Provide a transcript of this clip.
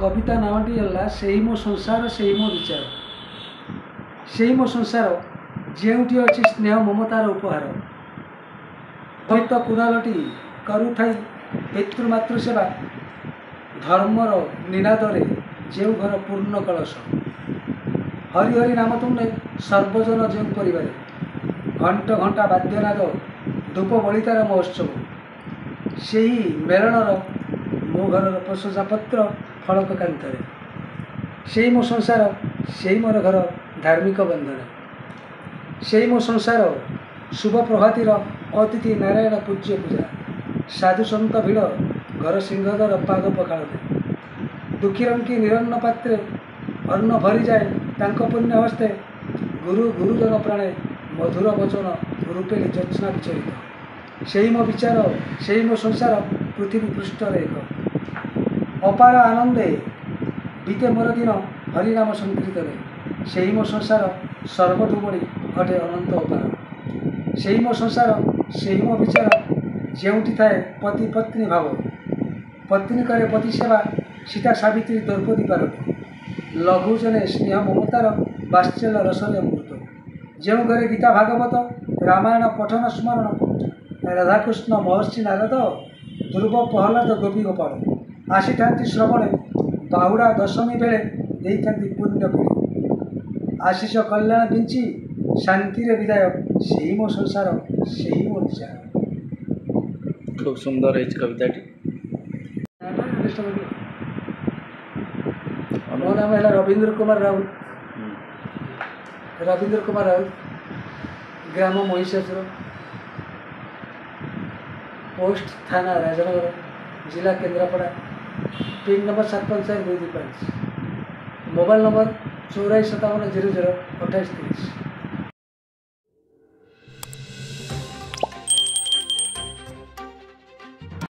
कविता नामटी है से मो संसार से मो विचार से मो संसार जेउठी अच्छी स्नेह ममतार उपहार हरित कुदालटी करुथाई पितृमातृ सेवा धर्मर निनादरे जो घर पूर्ण कलश हरि हरि नाम तुमने सर्वजन जो परिवार घंट घंटा वाद्यनाद धूप बलितार महोत्सव से ही मेलणर मो घर प्रशंसा पत्र फलक कांतरे से मो संसार से मोर घर धार्मिक बंधन से मो संसार शुभ प्रभातिर अतिथि नारायण पूज्य पूजा साधु सन्त भिड़ घर सिंहदर पाद पखाड़ते दुखीरंकी निरन्न पात्रे अन्न भरी जाए तांको पुण्य हस्ते गुरु गुरुजन प्राणे मधुर वचन रूपेली ज्योत्स्ना विचरित से मो विचार से मो संसार पृथ्वी पृष्ठर एक अपार आनंदे बीते मोर दिन हरिनाम संकीर्तन से मो संसार सर्वठू बड़ी अटे अनंत अपार से मो संसार से मो विचार जेउठी थाए पति पत्नी भाव पत्नी करे पति सेवा सीता सावित्री द्रौपदी पार्वती लघु जने स्नेह ममतार वात्सल्य रसरे अमृत जो घरे गीता भागवत रामायण पठन स्मरण राधाकृष्ण महर्षि नारद ध्रुव प्रहलाद गोपी गोपाल आसी था श्रवणे बाहुड़ा दशमी बेले देती पुण्य पीढ़ी आशीष कल्याण बिंची शांति विदाय से मो संसार से मो विचार। खूब सुंदर है कविताटी। मो नाम है रवींद्र कुमार राउत। रवींद्र कुमार राउत ग्राम महिषासुर पोस्ट थाना राजनगर जिला Kendrapara pin number 75425 mobile number 845700 2830।